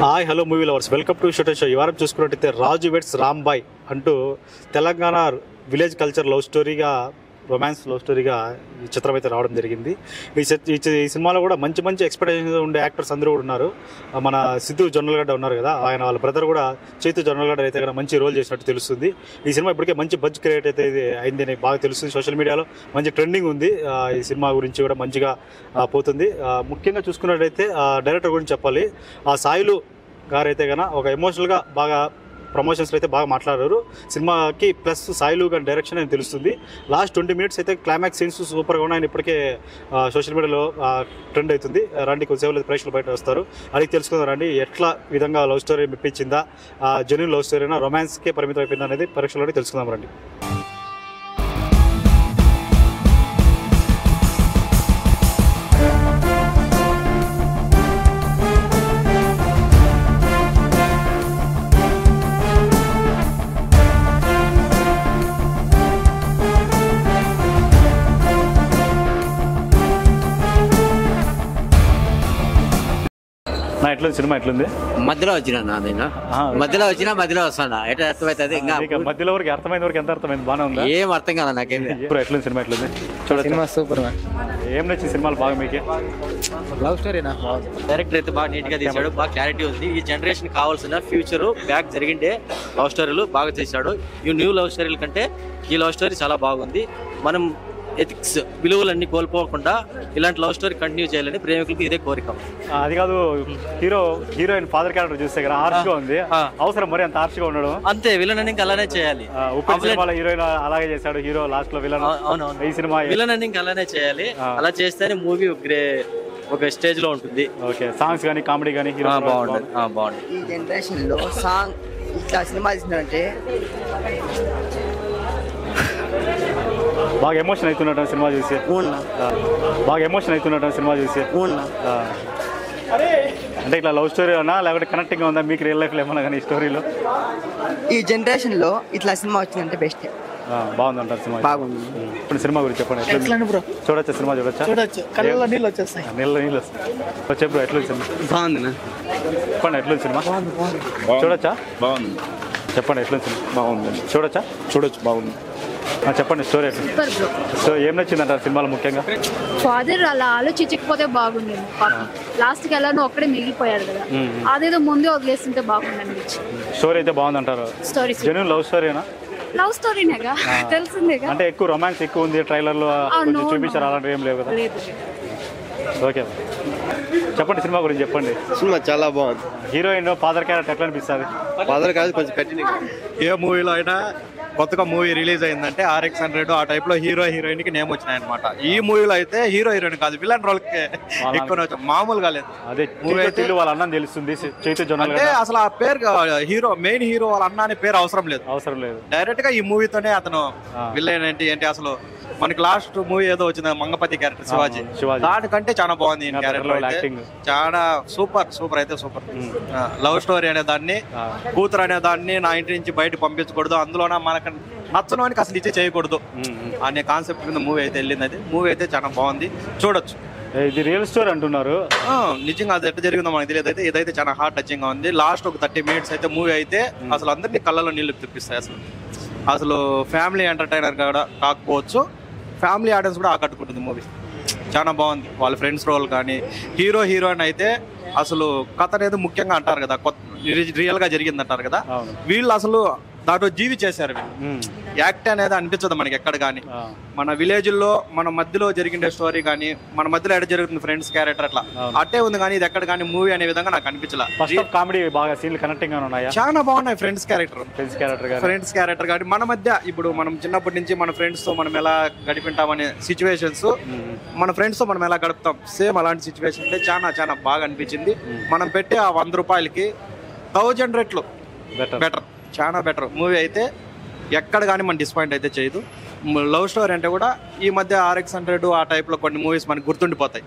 Hi hello movie lovers, welcome to shooter show. ఈ వారం చూసుకున్నట్టయితే రాజు వెడ్స్ రాంబాయ్ అంటూ తెలంగాణ విలేజ్ కల్చర్ లవ్ స్టోరీగా, రొమాన్స్ లవ్ స్టోరీగా ఈ చిత్రం అయితే రావడం జరిగింది. ఈ సినిమాలో కూడా మంచి మంచి ఎక్స్పెక్టేషన్స్ ఉండే యాక్టర్స్ అందరూ కూడా ఉన్నారు. మన సిద్ధు జొన్నలగడ్డ ఉన్నారు కదా, ఆయన వాళ్ళ బ్రదర్ కూడా చైతు జొన్నలగడ్డ అయితే కూడా మంచి రోల్ చేసినట్టు తెలుస్తుంది. ఈ సినిమా ఇప్పటికే మంచి బజ్ క్రియేట్ అయితే అయింది అని బాగా తెలుస్తుంది. సోషల్ మీడియాలో మంచి ట్రెండింగ్ ఉంది. ఈ సినిమా గురించి కూడా మంచిగా పోతుంది. ముఖ్యంగా చూసుకున్నట్టయితే డైరెక్టర్ గురించి చెప్పాలి. సాయిలు గారు అయితే కన్నా ఒక ఎమోషనల్గా బాగా ప్రమోషన్స్ అయితే బాగా మాట్లాడారు. సినిమాకి ప్లస్ సాయిలు గారి డైరెక్షన్ అని తెలుస్తుంది. లాస్ట్ 20 minutes అయితే క్లైమాక్స్ సీన్స్ సూపర్గా ఉన్నాయి. ఇప్పటికే సోషల్ మీడియాలో ట్రెండ్ అవుతుంది. రండి కొద్దిసేపు ప్రేక్షకులు బయట వస్తారు, అడిగి తెలుసుకుందాం రండి ఎట్లా విధంగా లవ్ స్టోరీ మెప్పించిందా, జెన్యూన్ లవ్ స్టోరీ అయినా రొమాన్స్కే పరిమితం అయిపోయిందా అనేది పరీక్షలో తెలుసుకుందాం రండి. ఎట్లుంది సినిమా? ఎట్లుంది? మధ్యలో వచ్చినా మధ్యలో వస్తాడా ఎట్లా అర్థమవుతుంది? ఇంకా మధ్యలో వరకు అర్థమైంది, వరకు ఎంత అర్థమైంది? బాగానే ఉంది. ఏం అర్థం కాదు నాకేం. ఎట్లుంది సినిమా? ఎట్లుంది? చూడండి, సినిమా సూపర్. ఏం నచ్చింది సినిమాలు బాగా మీకు? లవ్ స్టోరీనా? డైరెక్టర్ అయితే బాగా నీట్ గా తీసాడు, బాగా క్లారిటీ ఉంది. ఈ జనరేషన్ కావాల్సిన ఫ్యూచర్ బ్యాక్ జరిగిండే లవ్ స్టోరీలు బాగా చేశాడు. ఈ న్యూ లవ్ స్టోరీల కంటే ఈ లవ్ స్టోరీ చాలా బాగుంది. మనం ఎథిక్స్ విలువలన్నీ కోల్పోకుండా ఇలాంటి లవ్ స్టోరీ కంటిన్యూ చేయాలని ప్రేమికులకు ఇదే కోరిక. అది కాదు, హీరోయిన్ ఫాదర్ క్యారెక్టర్ చూస్తే కదా హార్ష్ గా ఉంది. అవసరం మరి అంత హార్ష్ గా ఉండడం? అంతే, విలన్ అని ఇంకా అలానే చేయాలి. హీరోయిన్ అలాగే చేశాడు, హీరో లాస్ట్ లో విలన్. అవునవును, ఈ సినిమా విలన్ అని ఇంకా అలానే చేయాలి. అలా చేస్తేనే మూవీ ఒక స్టేజ్ లో ఉంటుంది. ఓకే, సాంగ్స్ కానీ కామెడీ కానీ బాగుంటుంది. ఈ జనరేషన్ లో సాంగ్ ఇట్లా సినిమా తీసినంటే బాగా ఎమోషన్ అవుతున్నట్టు సినిమా చూసి. అంటే ఇట్లా లవ్ స్టోరీ అన్నా లేకపోతే కనెక్టింగ్ ఉందా మీకు రియల్ లైఫ్ లో ఏమన్నా కానీ ఈ స్టోరీలో? ఈ జనరేషన్ లో ఇట్లా సినిమా వచ్చిందంటే బెస్ట్. బాగుందంటారు సినిమా? బాగుంది. ఇప్పుడు సినిమా గురించి చెప్పండి. చూడొచ్చా సినిమా? చూడొచ్చు. కళ్ళలో నీళ్ళు వచ్చేస్తాయి. నీళ్ళు వస్తాయి. చెప్పు ఎట్లుంది సినిమా? బాగుంది. చెప్పండి ఎట్లుంది సినిమా? చూడొచ్చా? బాగుంది. చెప్పండి ఎట్లుంది సినిమా? బాగుంది. చూడొచ్చు. బాగుంది. చెప్పండి స్టోరీ. సో ఏం నచ్చిందంటారు సినిమాలో ముఖ్యంగా? ఫాదర్ అలా ఆలోచించకపోతే బాగుండేది. లాస్ట్కి ఎలా నువ్వు ఒక్కడే మిగిలిపోయాడు కదా, అదేదో ముందే వదిలేస్తుంటే బాగుండండి. స్టోరీ అయితే బాగుందంటారు. స్టోరీ జెన్యూన్ లవ్ స్టోరీనా? లవ్ స్టోరీనేగా, తెలిసిందేగా. అంటే ఎక్కువ రొమాన్స్ ఎక్కువ ఉంది ట్రైలర్ లో, కొంచెం చూపించారు, అలాంటివి ఏం లేవు కదా? ఓకే, చెప్పండి సినిమా గురించి చెప్పండి. సినిమా చాలా బాగుంది. హీరోయిన్ ఫాదర్ క్యారెక్టర్ ఎట్లా అనిపిస్తుంది? ఫాదర్ కాదు, కొంచెం కఠిన. ఏ మూవీలో అయినా కొత్తగా మూవీ రిలీజ్ అయిందంటే RX-100 ఆ టైప్ లో హీరో హీరోయిన్ కి నేమ్ వచ్చినాయి అనమాట. ఈ మూవీలో అయితే హీరో హీరోయిన్ కాదు, విలన్ రోల్ కి ఎక్కువ వచ్చాయి, మామూలుగా లేదు. అదే మూవీ అయితే వాళ్ళ అన్నం తెలుస్తుంది, చైతు జొన్నలగడ్డ. అంటే అసలు ఆ పేరు మెయిన్ హీరో వాళ్ళ అన్న అనే పేరు అవసరం లేదు. డైరెక్ట్ గా ఈ మూవీతోనే అతను విలన్ ఏంటి అసలు. మనకి లాస్ట్ మూవీ ఏదో వచ్చింది మంగపతి క్యారెక్టర్ శివాజీ, దానికంటే చాలా బాగుంది ఈ క్యారెక్టర్. చాలా సూపర్ అయితే సూపర్. లవ్ స్టోరీ అనే దాన్ని, కూతురు అనే దాన్ని నా ఇంటి నుంచి బయట పంపించకూడదు, అందులోన మనకు నచ్చడానికి అసలు ఇచ్చే చేయకూడదు అనే కాన్సెప్ట్ మీద మూవీ అయితే వెళ్ళింది. అది మూవీ అయితే చాలా బాగుంది, చూడొచ్చు. ఇది రియల్ స్టోరీ అంటున్నారు, నిజంగా అది ఎట్లా జరిగిందో మనకు తెలియదు. అయితే ఇదైతే చాలా హార్ట్ టచింగ్ గా ఉంది. లాస్ట్ ఒక 30 minutes అయితే మూవీ అయితే అసలు అందరినీ కళ్ళలో నీళ్లు తెప్పిస్తాయి. అసలు ఫ్యామిలీ ఎంటర్టైనర్ కూడా కాకపోవచ్చు, ఫ్యామిలీ ఆడియన్స్ కూడా ఆకట్టుకుంటుంది మూవీ. చాలా బాగుంది. వాళ్ళ ఫ్రెండ్స్ రోల్ కానీ, హీరోయిన్ అయితే అసలు కథ అనేది ముఖ్యంగా అంటారు కదా, రియల్ గా జరిగింది అంటారు కదా, వీళ్ళు అసలు దాంట్లో జీవి చేశారు. యాక్ట్ అనేది అనిపించదు మనకి ఎక్కడ కానీ. మన విలేజ్ లో మన మధ్యలో జరిగిన స్టోరీ కానీ, మన మధ్యలో ఎక్కడ జరుగుతుంది ఫ్రెండ్స్ క్యారెక్టర్ అట్లా అట్టే ఉంది. కానీ ఇది ఎక్కడ కానీ మూవీ అనే విధంగా నాకు అనిపించలే. కామెడీ బాగా సీన్లు కనెక్టింగ్ గా ఉన్నాయా? చాలా బాగున్నాయి. ఫ్రెండ్స్ క్యారెక్టర్ కానీ మన మధ్య ఇప్పుడు మనం చిన్నప్పటి నుంచి మన ఫ్రెండ్స్ తో మనం ఎలా గడిపింటామనే సిచ్యువేషన్స్, మన ఫ్రెండ్స్ తో మనం ఎలా గడుపుతాం, సేమ్ అలాంటి సిచ్యువేషన్ అంటే చాలా బాగా అనిపించింది. మనం పెట్టే ఆ 100 రూపాయలకి 1000 రెట్లు బెటర్, చాలా బెటర్ మూవీ అయితే. ఎక్కడ కానీ మన డిసప్పాయింట్ అయితే చేయదు. లవ్ స్టోరీ అంటే కూడా ఈ మధ్య RX-100 ఆ టైప్లో కొన్ని మూవీస్ మనకు గుర్తుండిపోతాయి.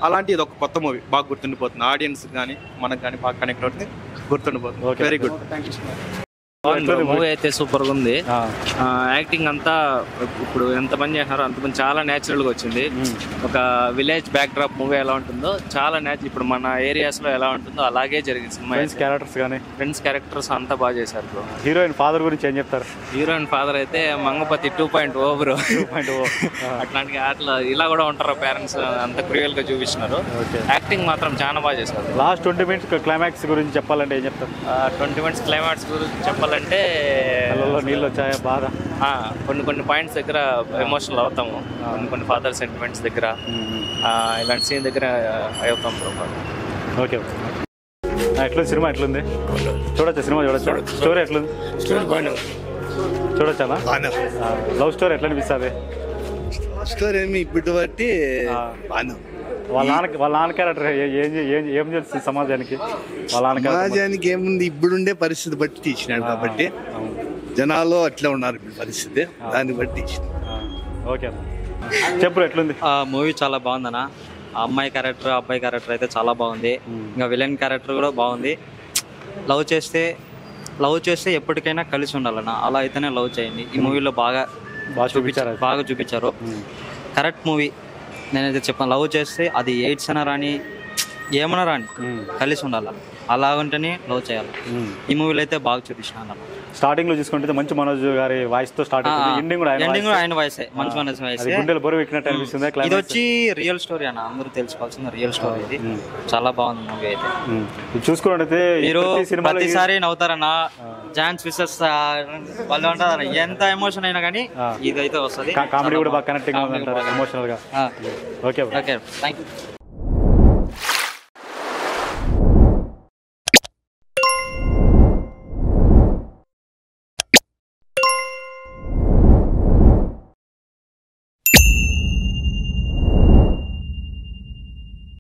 అలాంటి ఇది ఒక కొత్త మూవీ, బాగా గుర్తుండిపోతుంది. ఆడియన్స్ కానీ మనకు కానీ బాగా కనెక్ట్ అవుతుంది, గుర్తుండిపోతుంది. Very good. మూవీ అయితే సూపర్ గా ఉంది. యాక్టింగ్ అంతా ఇప్పుడు ఎంతమంది చేసినారో అంతమంది చాలా నేచురల్ గా వచ్చింది. ఒక విలేజ్ బ్యాక్ డ్రాప్ మూవీ ఎలా ఉంటుందో చాలా ఇప్పుడు మన ఏరియాస్ లో ఎలా ఉంటుందో అలాగే జరిగింది సినిమా. ఫ్రెండ్స్ క్యారెక్టర్స్ అంతా బాగా చేశారు బ్రో. హీరోయిన్ ఫాదర్ గురించి ఏం చెప్తారు? హీరోయిన్ ఫాదర్ అయితే మంగపతి 2.0 బ్రో. అట్లాంటి అట్లా ఇలా కూడా ఉంటారు పేరెంట్స్, అంత క్రియల్ గా చూపించినారు. యాక్టింగ్ మాత్రం చాలా బాగా చేశారు. లాస్ట్ 20 minutes క్లైమాక్స్ గురించి చెప్పాలంటే ఏం చెప్తారు? 20 minutes క్లైమాక్స్ గురించి చెప్పాలంటే నీళ్ళు వచ్చాయా బాధ? కొన్ని పాయింట్స్ దగ్గర ఎమోషనల్ అవుతాము, కొన్ని ఫాదర్ సెంటిమెంట్స్ దగ్గర, ఇలాంటి సీన్ దగ్గర అవుతాం బ్రో. ఓకే, ఎట్లుంది సినిమా? ఎట్లుంది? చూడొచ్చా సినిమా? చూడొచ్చా? స్టోరీ ఎట్లుంది? చూడొచ్చా? లవ్ స్టోరీ ఎట్లా అనిపిస్తుంది? స్టోరీ ఏమి ఇప్పుడు బట్టి వాళ్ళ నాన్న క్యారెక్టర్ ఏం చేస్తుంది సమాజానికి? వాళ్ళ సమాజానికి ఏముంది, ఇప్పుడుండే పరిస్థితి బట్టి తీసినాడు కాబట్టి జనాలు అట్లా ఉన్నారు ఇప్పుడు పరిస్థితి, దాన్ని బట్టి తీసినాడు. ఓకే, చెప్పు ఎట్లుంది? మూవీ చాలా బాగుందన్న. ఆ అమ్మాయి క్యారెక్టర్, అబ్బాయి క్యారెక్టర్ అయితే చాలా బాగుంది. ఇంకా విలన్ క్యారెక్టర్ కూడా బాగుంది. లవ్ చేస్తే ఎప్పటికైనా కలిసి ఉండాలన్న, అలా అయితేనే లవ్ చేయండి. ఈ మూవీలో బాగా చూపించారు. Correct movie. నేనైతే చెప్పాను, లవ్ చేస్తే అది ఎయిడ్స్ అన్నా రాని ఏమన్నా రాని కలిసి ఉండాలి, అలా ఉంటేనే లవ్ చేయాలి. ఈ మూవీలో అయితే బాగా చూపించాను. స్టార్టింగ్ లో చూసుకుంటే మంచు మనోజ్ గారి వాయిస్ తో స్టార్ట్ అవుతుంది, ఎండింగ్ కూడా ఆయన వాయిస్, మంచు మనోజ్ వాయిస్. గుండెలు బరువు ఎక్కినట్టు అనిపిస్తుంది. ఇది వచ్చి రియల్ స్టోరీ అన్న, అందరూ తెలుసుకోవాల్సిన రియల్ స్టోరీ. ఇది చాలా బాగుంది మూవీ అయితే. చూసుకున్నట్టయితే మీరు ప్రతిసారి నవ్వుతారన్న. జాన్స్ విసెస్ వాళ్ళు ఉంటారు, ఎంత ఎమోషన్ అయినా కానీ ఇది అయితే వస్తుంది. కామెడీ కూడా బాగా కనెక్టింగ్ గా ఉంటుంది ఎమోషనల్ గా. Okay, thank you.